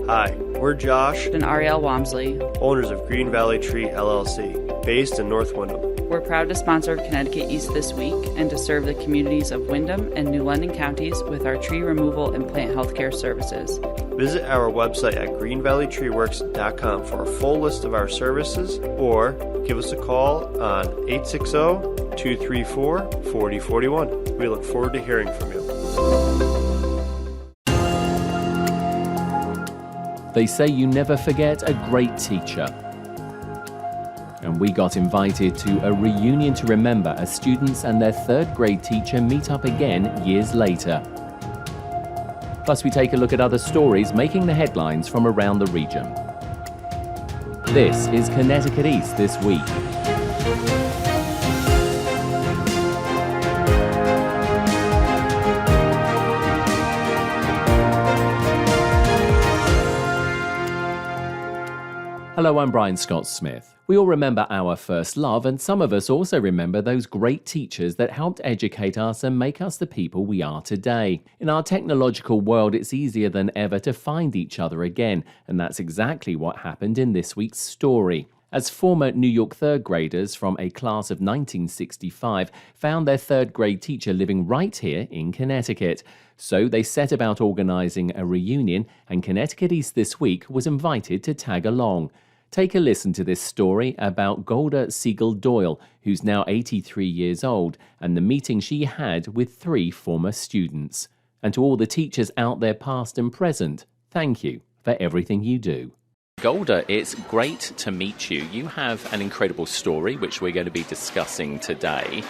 Hi, we're Josh and Ariel Wamsley, owners of Green Valley Tree LLC, based in North Windham. We're proud to sponsor Connecticut East This week and to serve the communities of Windham and New London counties with our tree removal and plant healthcare services. Visit our website at greenvalleytreeworks.com for a full list of our services or give us a call on 860-234-4041. We look forward to hearing from you. They say you never forget a great teacher. And we got invited to a reunion to remember as students and their third grade teacher meet up again years later. Plus we take a look at other stories making the headlines from around the region. This is Connecticut East This Week. Hello, I'm Brian Scott Smith. We all remember our first love, and some of us also remember those great teachers that helped educate us and make us the people we are today. In our technological world, it's easier than ever to find each other again, and that's exactly what happened in this week's story. As former New York third graders from a class of 1965 found their third grade teacher living right here in Connecticut. So they set about organizing a reunion, and Connecticut East This Week was invited to tag along. Take a listen to this story about Golda Siegel Doyle, who's now 83 years old, and the meeting she had with 3 former students. And to all the teachers out there past and present, thank you for everything you do. Golda, it's great to meet you. You have an incredible story, which we're going to be discussing today.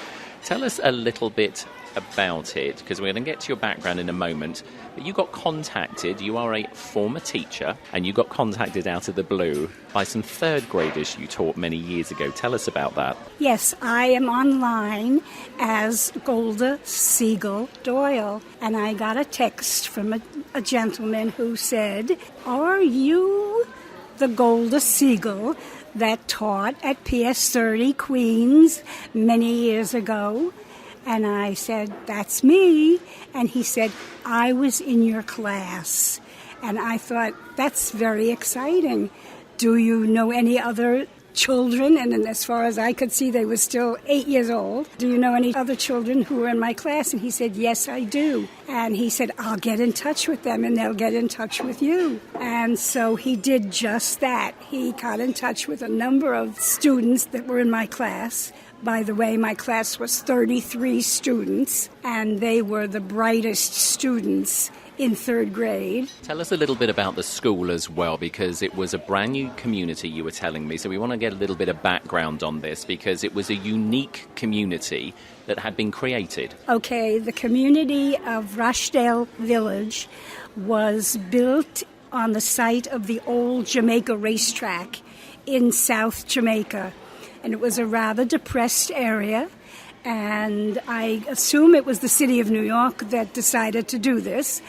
Tell us a little bit about it, because we're going to get to your background in a moment. But you got contacted, you are a former teacher, and you got contacted out of the blue by some third graders you taught many years ago. Tell us about that. Yes, I am online as Golda Siegel Doyle, and I got a text from a gentleman who said, "Are you the Golda Siegel that taught at PS 30 Queens many years ago?" And I said, "That's me." And he said, "I was in your class." And I thought, that's very exciting. Do you know any other children? And as far as I could see, they were still 8 years old. "Do you know any other children who were in my class?" And he said, "Yes, I do." And he said, "I'll get in touch with them and they'll get in touch with you." And so he did just that. He got in touch with a number of students that were in my class. By the way, my class was 33 students, and they were the brightest students in third grade. Tell us a little bit about the school as well, because it was a brand new community, you were telling me. So we want to get a little bit of background on this, because it was a unique community that had been created. Okay, the community of Rochdale Village was built on the site of the old Jamaica racetrack in South Jamaica. And it was a rather depressed area, and I assume it was the city of New York that decided to do this.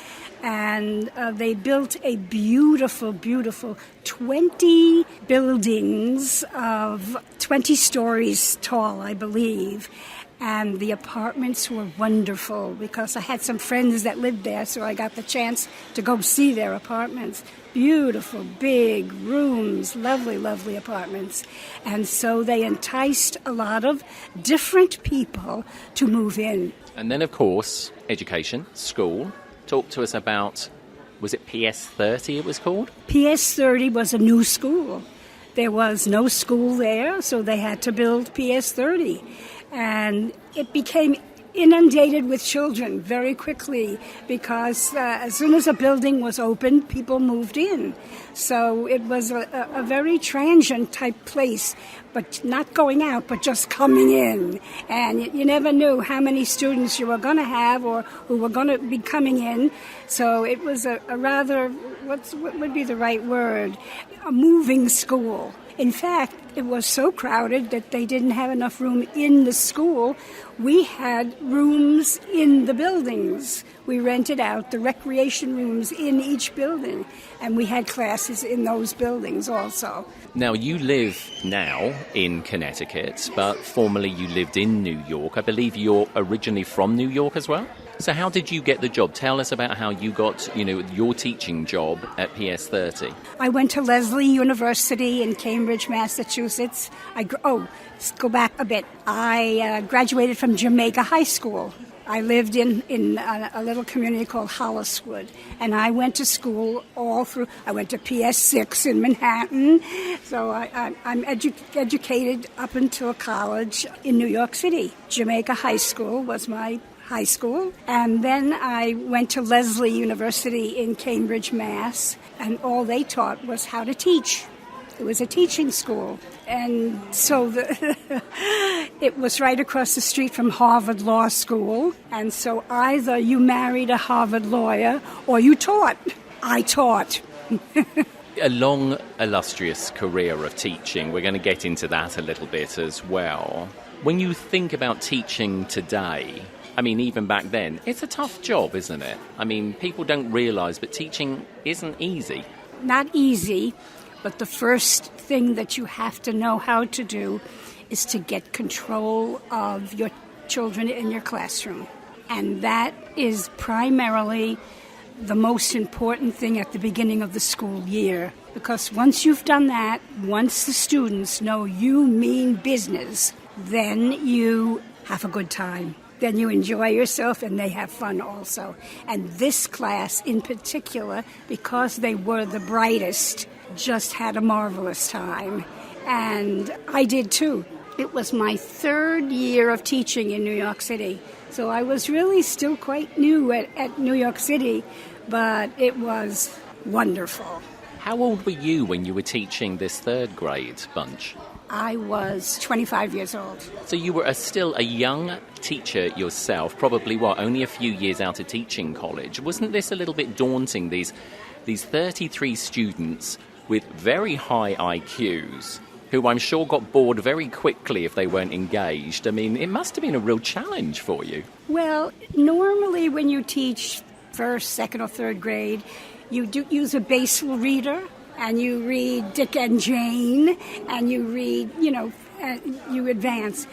And they built a beautiful, beautiful 20 buildings of 20 stories tall, I believe. And the apartments were wonderful because I had some friends that lived there, so I got the chance to go see their apartments. Beautiful, big rooms, lovely, lovely apartments. And so they enticed a lot of different people to move in. And then, of course, education, school. Talk to us about, was it PS 30 it was called? PS 30 was a new school. There was no school there, so they had to build PS 30. And it became inundated with children very quickly because as soon as a building was open, people moved in. So it was a very transient type place, but not going out, but just coming in. And you never knew how many students you were going to have or who were going to be coming in. So it was a rather, what would be the right word, a moving school. In fact, it was so crowded that they didn't have enough room in the school. We had rooms in the buildings. We rented out the recreation rooms in each building, and we had classes in those buildings also. Now, you live now in Connecticut, but formerly you lived in New York. I believe you're originally from New York as well? So how did you get the job? Tell us about how you got, your teaching job at PS30. I went to Lesley University in Cambridge, Massachusetts. Let's go back a bit. I graduated from Jamaica High School. I lived in a little community called Holliswood, and I went to school all through. I went to PS6 in Manhattan, so I'm educated up until college in New York City. Jamaica High School was my high school, and then I went to Lesley University in Cambridge, Mass, and all they taught was how to teach. It was a teaching school, and so it was right across the street from Harvard Law School, and so either you married a Harvard lawyer or you taught. I taught. A long, illustrious career of teaching. We're going to get into that a little bit as well. When you think about teaching today, even back then, it's a tough job, isn't it? People don't realise, but teaching isn't easy. Not easy, but the first thing that you have to know how to do is to get control of your children in your classroom. And that is primarily the most important thing at the beginning of the school year. Because once you've done that, once the students know you mean business, then you have a good time. Then you enjoy yourself and they have fun also. And this class in particular, because they were the brightest, just had a marvelous time. And I did too. It was my third year of teaching in New York City. So I was really still quite new at New York City, but it was wonderful. How old were you when you were teaching this third grade bunch? I was 25 years old. So you were still a young teacher yourself, probably, only a few years out of teaching college. Wasn't this a little bit daunting, these 33 students with very high IQs, who I'm sure got bored very quickly if they weren't engaged? It must have been a real challenge for you. Well, normally when you teach first, second, or third grade, you do use a basal reader, and you read Dick and Jane, and you read, you advance.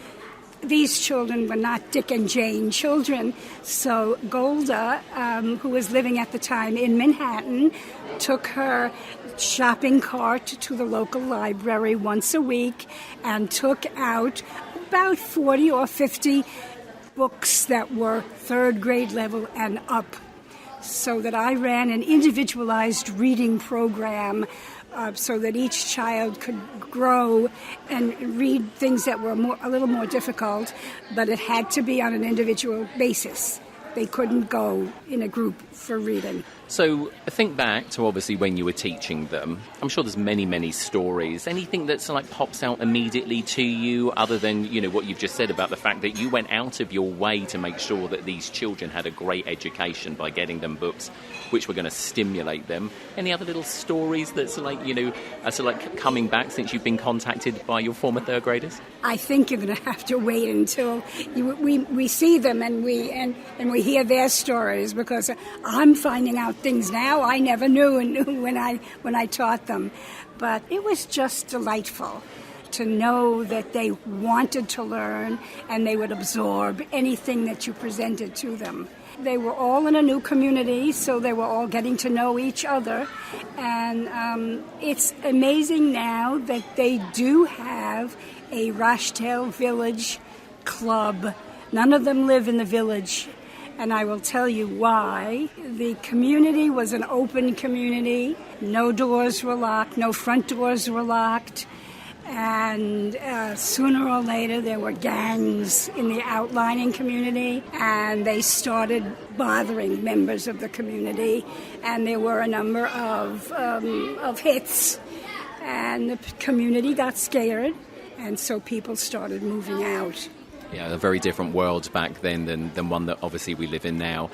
These children were not Dick and Jane children, so Golda, who was living at the time in Manhattan, took her shopping cart to the local library once a week and took out about 40 or 50 books that were third grade level and up, so that I ran an individualized reading program so that each child could grow and read things that were a little more difficult, but it had to be on an individual basis. They couldn't go in a group for reading. So think back to obviously when you were teaching them. I'm sure there's many, many stories. Anything that's pops out immediately to you other than, what you've just said about the fact that you went out of your way to make sure that these children had a great education by getting them books which were going to stimulate them. Any other little stories that's coming back since you've been contacted by your former third graders? I think you're going to have to wait until we see them and we hear their stories, because I'm finding out things now I never knew when I taught them. But it was just delightful to know that they wanted to learn and they would absorb anything that you presented to them. They were all in a new community, so they were all getting to know each other. And it's amazing now that they do have a Rochdale Village club. None of them live in the village, and I will tell you why. The community was an open community. No doors were locked, no front doors were locked. And sooner or later there were gangs in the outlying community, and they started bothering members of the community, and there were a number of hits, and the community got scared, and so people started moving out. Yeah, a very different world back then than one that obviously we live in now.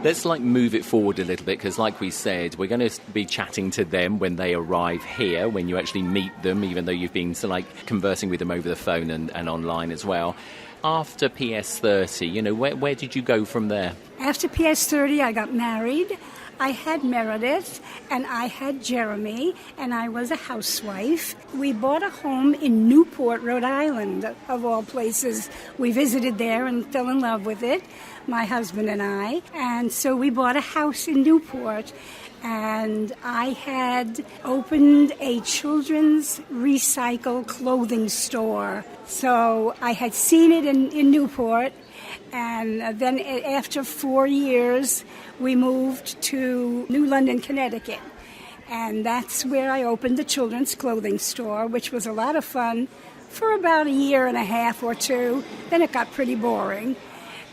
Let's move it forward a little bit, because like we said, we're going to be chatting to them when they arrive here, when you actually meet them, even though you've been conversing with them over the phone and online as well. After PS30, where did you go from there? After PS30, I got married. I had Meredith, and I had Jeremy, and I was a housewife. We bought a home in Newport, Rhode Island, of all places. We visited there and fell in love with it, my husband and I. And so we bought a house in Newport, and I had opened a children's recycle clothing store. So I had seen it in Newport, and then after 4 years, we moved to New London, Connecticut. And that's where I opened the children's clothing store, which was a lot of fun for about a year and a half or two. Then it got pretty boring.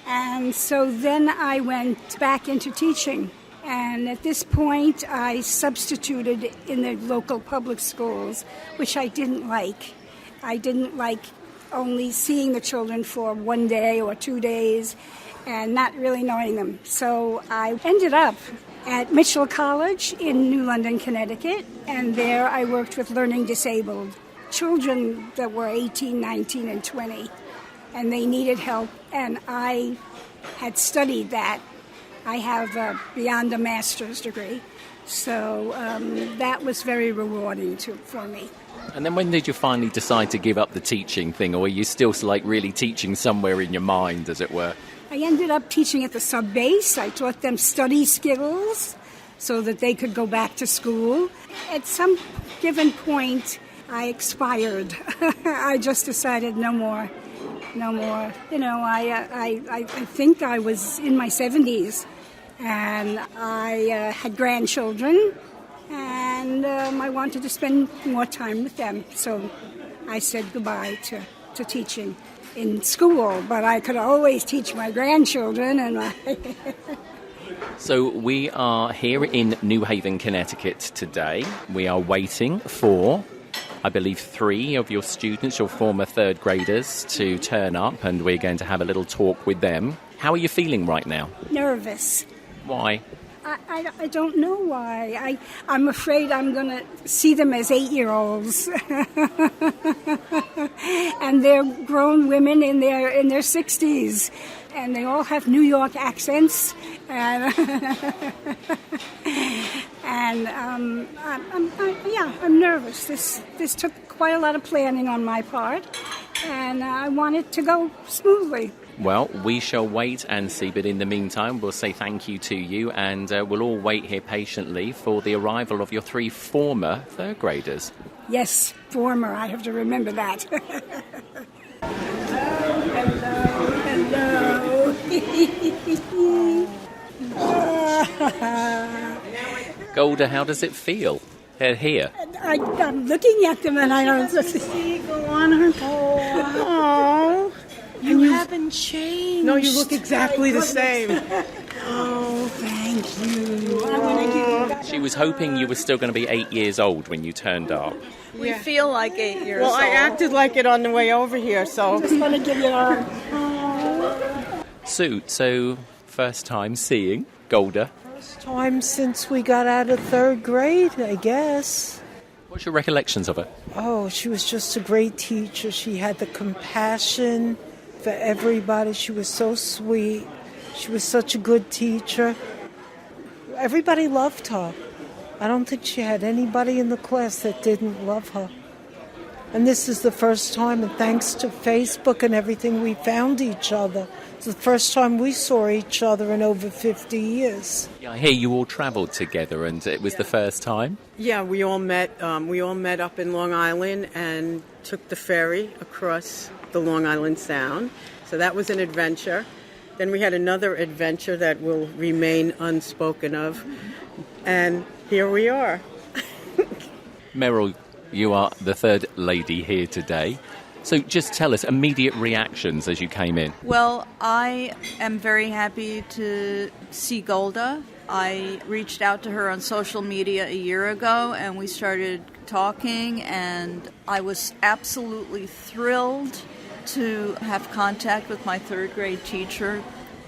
And so then I went back into teaching. And at this point, I substituted in the local public schools, which I didn't like. I didn't like only seeing the children for 1 day or 2 days and not really knowing them. So I ended up at Mitchell College in New London, Connecticut, and there I worked with learning disabled children that were 18, 19, and 20, and they needed help, and I had studied that. I have beyond a master's degree, so that was very rewarding for me. And then when did you finally decide to give up the teaching thing, or were you still like really teaching somewhere in your mind, as it were? I ended up teaching at the sub-base. I taught them study skills so that they could go back to school. At some given point, I expired. I just decided no more. You know, I think I was in my 70s, and I had grandchildren, and I wanted to spend more time with them. So I said goodbye to teaching in school, but I could always teach my grandchildren. So we are here in New Haven, Connecticut today. We are waiting for, I believe, 3 of your students, your former third graders, to turn up, and we're going to have a little talk with them. How are you feeling right now? Nervous. Why? I don't know why. I'm afraid I'm going to see them as 8-year-olds. And they're grown women in their 60s. And they all have New York accents. And, I'm nervous. This took quite a lot of planning on my part. And I want it to go smoothly. Well, we shall wait and see, but in the meantime, we'll say thank you to you, and we'll all wait here patiently for the arrival of your 3 former third graders. Yes, former. I have to remember that. Hello. Golda, how does it feel? They're here. I'm looking at them and I don't see. Go on her. Oh. You haven't changed. No, you look exactly the same. Oh, thank you. I want to give you that. She was hoping you were still going to be 8 years old when you turned up. We feel like 8 years old. Well, I acted like it on the way over here, so. I just want to give you a... Sue, so first time seeing Golda. First time since we got out of 3rd grade, I guess. What's your recollections of her? Oh, she was just a great teacher. She had the compassion for everybody. She was so sweet. She was such a good teacher. Everybody loved her. I don't think she had anybody in the class that didn't love her. And this is the first time, and thanks to Facebook and everything, we found each other. It's the first time we saw each other in over 50 years. Yeah, I hear you all travelled together, and it was the first time. Yeah, we all met up in Long Island and took the ferry across the Long Island Sound. So that was an adventure. Then we had another adventure that will remain unspoken of. And here we are. Meryl, you are the third lady here today. So just tell us immediate reactions as you came in. Well, I am very happy to see Golda. I reached out to her on social media a year ago, and we started talking, and I was absolutely thrilled to have contact with my 3rd grade teacher,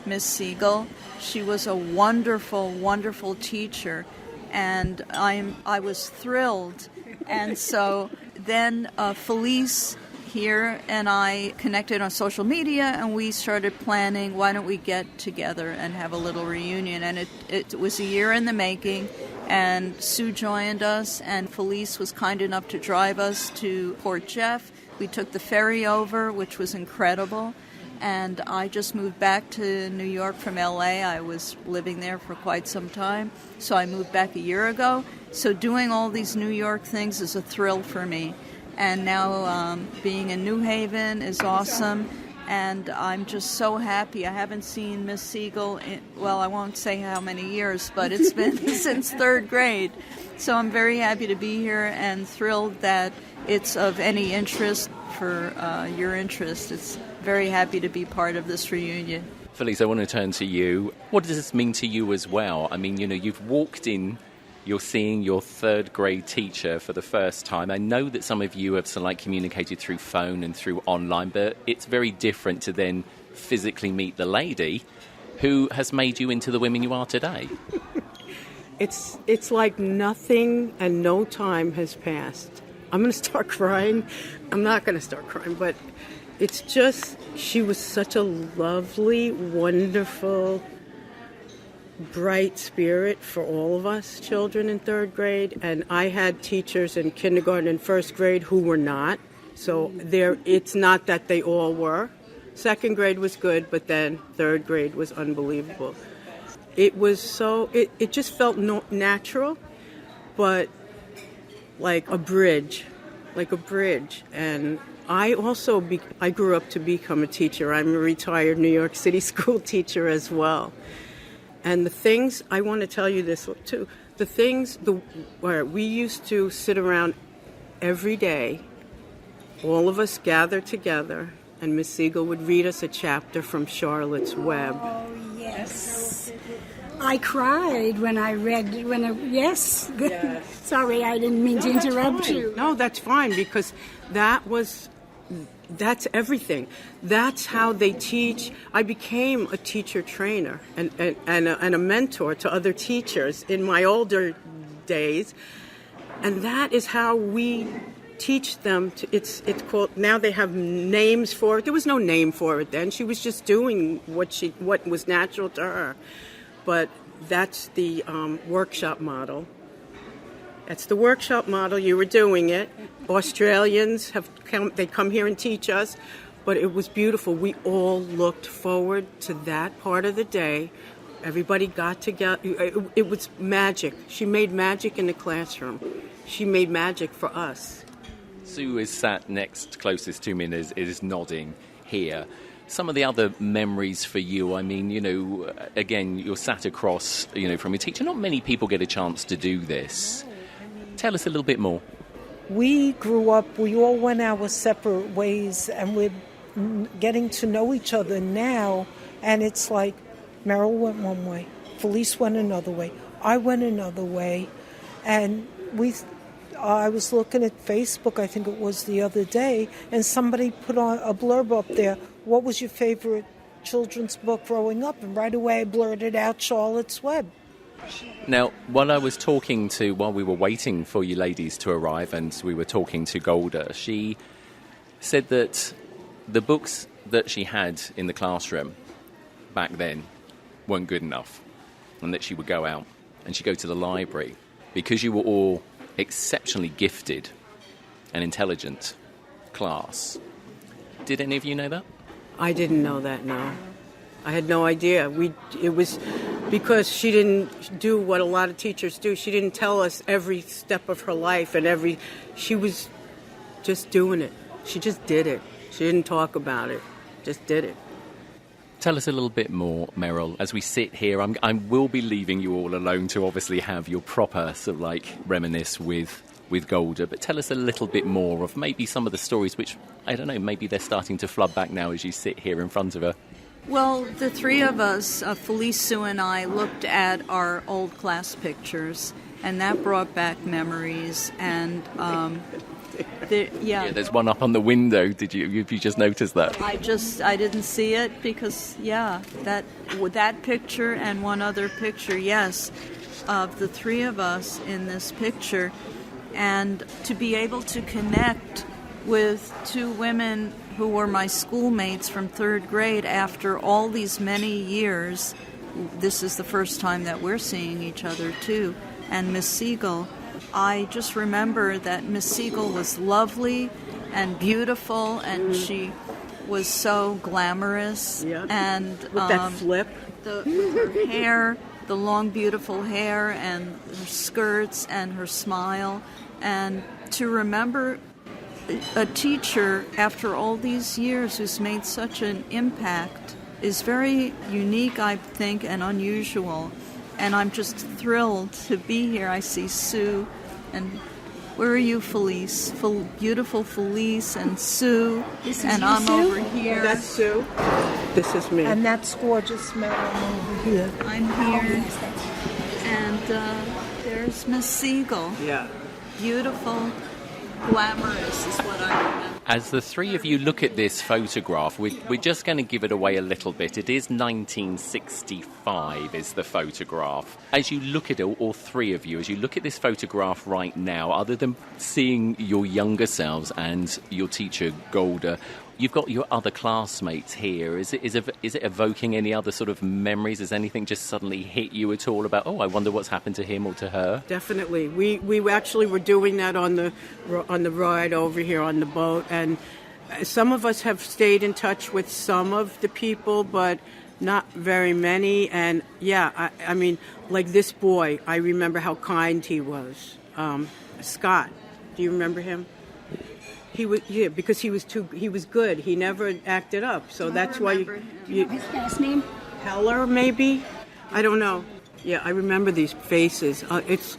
Miss Siegel. She was a wonderful, wonderful teacher, and I was thrilled. And so then Felice here and I connected on social media, and we started planning, why don't we get together and have a little reunion. And it was a year in the making, And Sue joined us, and Felice was kind enough to drive us to Port Jeff. We took the ferry over, which was incredible. And I just moved back to New York from L.A. I was living there for quite some time. So I moved back a year ago. So doing all these New York things is a thrill for me. And now being in New Haven is awesome. And I'm just so happy. I haven't seen Miss Siegel in, well, I won't say how many years, but it's been since third grade. So I'm very happy to be here and thrilled that it's of any interest for your interest. It's very happy to be part of this reunion. Felice, I want to turn to you. What does this mean to you as well? I mean, you've walked in, you're seeing your third grade teacher for the first time. I know that some of you have communicated through phone and through online, but it's very different to then physically meet the lady who has made you into the women you are today. It's like nothing and no time has passed. I'm going to start crying. I'm not going to start crying, but it's just, she was such a lovely, wonderful, bright spirit for all of us children in third grade. And I had teachers in kindergarten and first grade who were not. So it's not that they all were. Second grade was good, but then third grade was unbelievable. It was so, it just felt natural, but like a bridge. And I also, I grew up to become a teacher. I'm a retired New York City school teacher as well. And the things, I want to tell you this too, where we used to sit around every day, all of us gathered together, and Miss Siegel would read us a chapter from Charlotte's Web. Oh, yes. I cried when I read, yes. Yes. Sorry, I didn't mean to interrupt you. No, that's fine, because that's everything. That's how they teach. I became a teacher trainer and a mentor to other teachers in my older days. And that is how we teach them. It's called, now they have names for it. There was no name for it then. She was just doing what was natural to her. But that's the workshop model. That's the workshop model. You were doing it. Australians they come here and teach us. But it was beautiful. We all looked forward to that part of the day. Everybody got together. It was magic. She made magic in the classroom. She made magic for us. Sue is sat next closest to me and is nodding here. Some of the other memories for you, I mean, again, you're sat across, from your teacher. Not many people get a chance to do this. Tell us a little bit more. We grew up, we all went our separate ways, and we're getting to know each other now, and it's like Meryl went one way, Felice went another way, I went another way, and I was looking at Facebook, I think it was the other day, and somebody put on a blurb up there, what was your favorite children's book growing up? And right away I blurted out Charlotte's Web. Now, while we were waiting for you ladies to arrive and we were talking to Golda, she said that the books that she had in the classroom back then weren't good enough, and that she would go out and she'd go to the library because you were all exceptionally gifted and intelligent class. Did any of you know that? I didn't know that, no. I had no idea. It was because she didn't do what a lot of teachers do. She didn't tell us every step of her life and she was just doing it. She just did it. She didn't talk about it. Just did it. Tell us a little bit more, Meryl. As we sit here, I will be leaving you all alone to obviously have your proper reminisce with Golda, but tell us a little bit more of maybe some of the stories which, I don't know, maybe they're starting to flood back now as you sit here in front of her. Well, the three of us, Felice, Sue, and I, looked at our old class pictures, and that brought back memories. And there's one up on the window. Did you just notice that? I didn't see it because that picture and one other picture, yes, of the three of us in this picture, and to be able to connect with two women who were my schoolmates from third grade after all these many years. This is the first time that we're seeing each other too. and Miss Siegel. I just remember that Miss Siegel was lovely and beautiful, and she was so glamorous. Yeah. And With that flip. with her hair, the long, beautiful hair, and her skirts, and her smile. And to remember a teacher after all these years who's made such an impact is very unique, I think, and unusual. And I'm just thrilled to be here. I see Sue, and where are you, Felice? Beautiful Felice and Sue, and I'm Sue? over here. That's Sue. This is me. And that's gorgeous madam over here. I'm here, and there's Miss Siegel. Yeah. Beautiful, glamorous is what I remember. As the three of you look at this photograph, we're just going to give it away a little bit. It is 1965 is the photograph. As you look at it, all three of you, as you look at this photograph right now, other than seeing your younger selves and your teacher, Golda, you've got your other classmates here. Is it evoking any other sort of memories? Has anything just suddenly hit you at all about, oh, I wonder what's happened to him or to her? Definitely. We actually were doing that on the ride over here on the boat, and some of us have stayed in touch with some of the people, but not very many. And yeah, I mean, like this boy, I remember how kind he was. Scott, do you remember him? He was, yeah, because he was good. He never acted up, so that's why His last name? Heller, maybe? I don't know. Yeah, I remember these faces. It's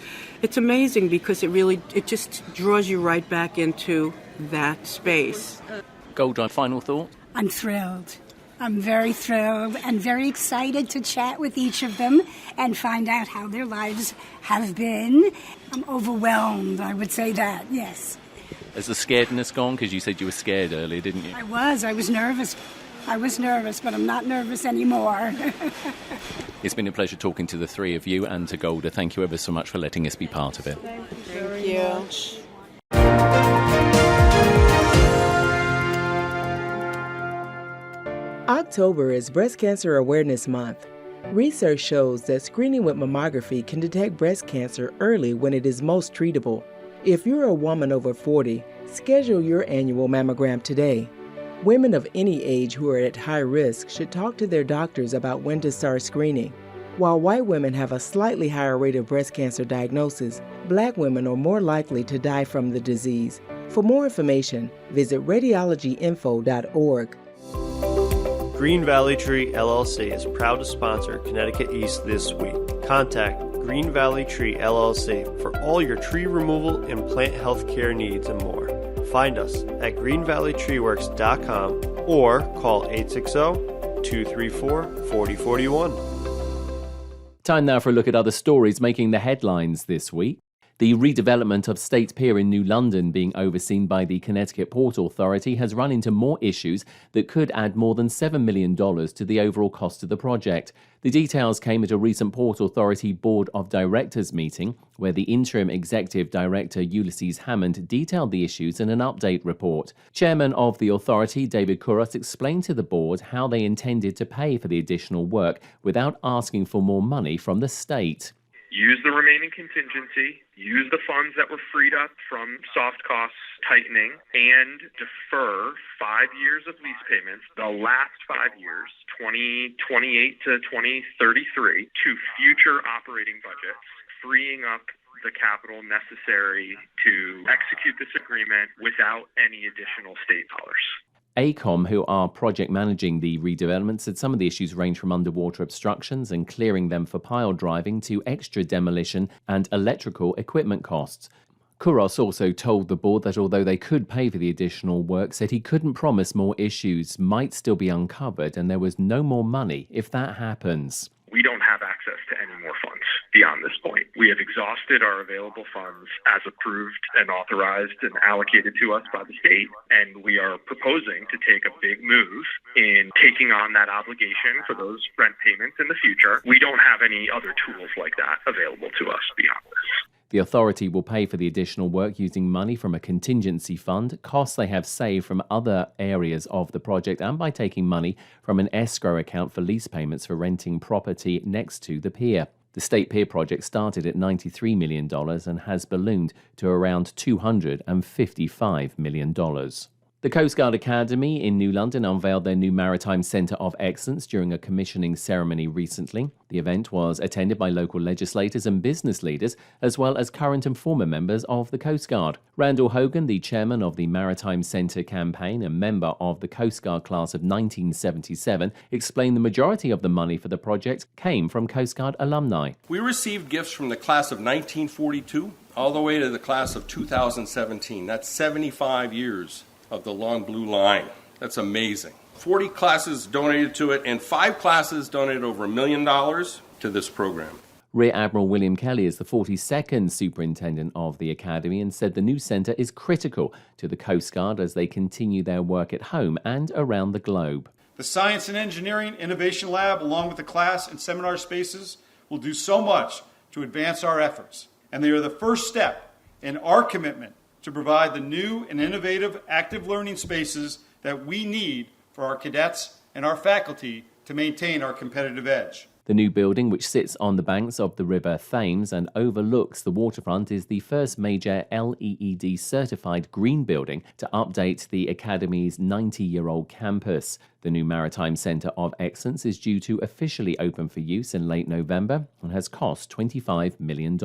amazing because it just draws you right back into that space. Golda, final thought? I'm thrilled. I'm very thrilled and very excited to chat with each of them and find out how their lives have been. I'm overwhelmed, I would say that, yes. Has the scaredness gone? Because you said you were scared earlier, didn't you? I was nervous. But I'm not nervous anymore. It's been a pleasure talking to the three of you and to Golda. Thank you ever so much for letting us be part of it. Thank you. October is Breast Cancer Awareness Month. Research shows that screening with mammography can detect breast cancer early when it is most treatable. If you're a woman over 40, schedule your annual mammogram today. Women of any age who are at high risk should talk to their doctors about when to start screening. While white women have a slightly higher rate of breast cancer diagnosis, Black women are more likely to die from the disease. For more information, visit radiologyinfo.org. Green Valley Tree LLC is proud to sponsor Connecticut East This Week. Contact Green Valley Tree LLC for all your tree removal and plant health care needs and more. Find us at greenvalleytreeworks.com or call 860-234-4041. Time now for a look at other stories making the headlines this week. The redevelopment of State Pier in New London, being overseen by the Connecticut Port Authority, has run into more issues that could add more than $7 million to the overall cost of the project. The details came at a recent Port Authority Board of Directors meeting, where the interim executive director Ulysses Hammond detailed the issues in an update report. Chairman of the authority, David Kouros, explained to the board how they intended to pay for the additional work without asking for more money from the state. Use the remaining contingency, use the funds that were freed up from soft costs tightening, and defer 5 years of lease payments, the last 5 years, 2028 to 2033, to future operating budgets, freeing up the capital necessary to execute this agreement without any additional state dollars. AECOM, who are project managing the redevelopment, said some of the issues range from underwater obstructions and clearing them for pile driving to extra demolition and electrical equipment costs. Kouros also told the board that although they could pay for the additional work, said he couldn't promise more issues might still be uncovered and there was no more money if that happens. We don't have access to any more funds beyond this point. We have exhausted our available funds as approved and authorized and allocated to us by the state, and we are proposing to take a big move in taking on that obligation for those rent payments in the future. We don't have any other tools like that available to us beyond this. The authority will pay for the additional work using money from a contingency fund, costs they have saved from other areas of the project, and by taking money from an escrow account for lease payments for renting property next to the pier. The State Pier project started at $93 million and has ballooned to around $255 million. The Coast Guard Academy in New London unveiled their new Maritime Centre of Excellence during a commissioning ceremony recently. The event was attended by local legislators and business leaders, as well as current and former members of the Coast Guard. Randall Hogan, the chairman of the Maritime Centre campaign and member of the Coast Guard class of 1977, explained the majority of the money for the project came from Coast Guard alumni. We received gifts from the class of 1942 all the way to the class of 2017. That's 75 years of the Long Blue Line. That's amazing. 40 classes donated to it, and 5 classes donated over $1 million to this program. Rear Admiral William Kelly is the 42nd superintendent of the Academy and said the new centre is critical to the Coast Guard as they continue their work at home and around the globe. The Science and Engineering Innovation Lab, along with the class and seminar spaces, will do so much to advance our efforts, and they are the first step in our commitment to provide the new and innovative active learning spaces that we need for our cadets and our faculty to maintain our competitive edge. The new building, which sits on the banks of the River Thames and overlooks the waterfront, is the first major LEED certified green building to update the Academy's 90-year-old campus. The new Maritime Centre of Excellence is due to officially open for use in late November and has cost $25 million.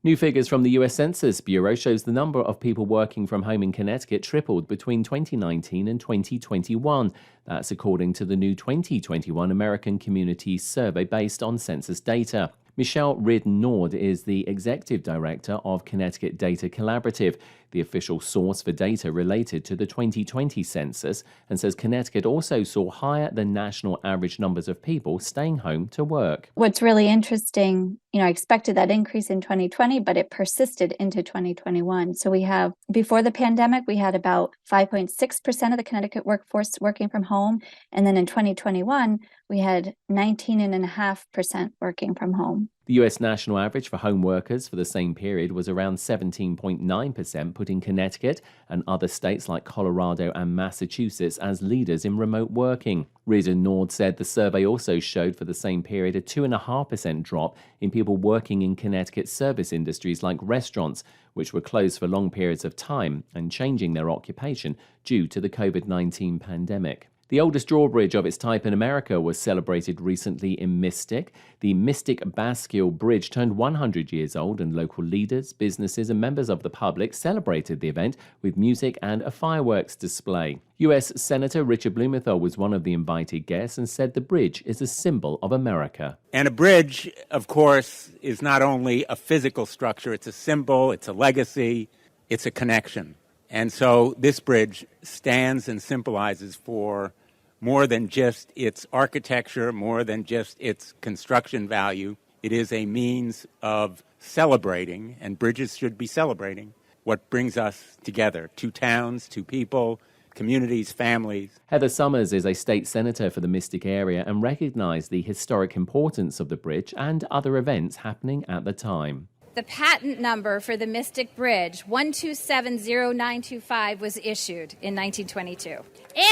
New figures from the U.S. Census Bureau shows the number of people working from home in Connecticut tripled between 2019 and 2021. That's according to the new 2021 American Community Survey based on census data. Michelle Ridd-Nord is the executive director of Connecticut Data Collaborative, the official source for data related to the 2020 census, and says Connecticut also saw higher than national average numbers of people staying home to work. What's really interesting, I expected that increase in 2020, but it persisted into 2021. So before the pandemic, we had about 5.6% of the Connecticut workforce working from home. And then in 2021, we had 19.5% working from home. The U.S. national average for home workers for the same period was around 17.9%, putting Connecticut and other states like Colorado and Massachusetts as leaders in remote working. Ridd-Nord said the survey also showed for the same period a 2.5% drop in people working in Connecticut service industries like restaurants, which were closed for long periods of time and changing their occupation due to the COVID-19 pandemic. The oldest drawbridge of its type in America was celebrated recently in Mystic. The Mystic Bascule Bridge turned 100 years old, and local leaders, businesses, and members of the public celebrated the event with music and a fireworks display. U.S. Senator Richard Blumenthal was one of the invited guests and said the bridge is a symbol of America. And a bridge, of course, is not only a physical structure, it's a symbol, it's a legacy, it's a connection. And so this bridge stands and symbolizes for more than just its architecture, more than just its construction value. It is a means of celebrating, and bridges should be celebrating, what brings us together, two towns, two people, communities, families. Heather Summers is a state senator for the Mystic area and recognized the historic importance of the bridge and other events happening at the time. The patent number for the Mystic Bridge, 1270925, was issued in 1922.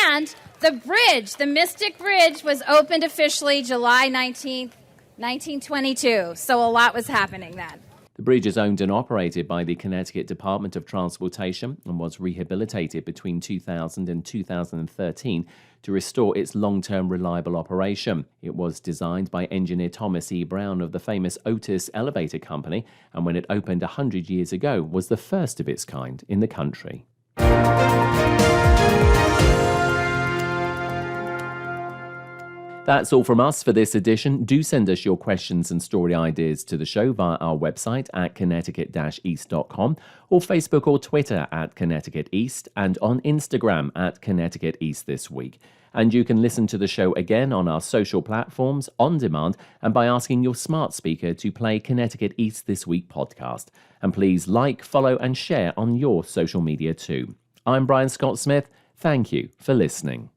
And the Mystic Bridge, was opened officially July 19th, 1922. So a lot was happening then. The bridge is owned and operated by the Connecticut Department of Transportation and was rehabilitated between 2000 and 2013 to restore its long-term reliable operation. It was designed by engineer Thomas E. Brown of the famous Otis Elevator Company, and when it opened 100 years ago, was the first of its kind in the country. That's all from us for this edition. Do send us your questions and story ideas to the show via our website at connecticut-east.com or Facebook or Twitter at Connecticut East and on Instagram at Connecticut East This Week. And you can listen to the show again on our social platforms, on demand, and by asking your smart speaker to play Connecticut East This Week podcast. And please like, follow, and share on your social media too. I'm Brian Scott Smith. Thank you for listening.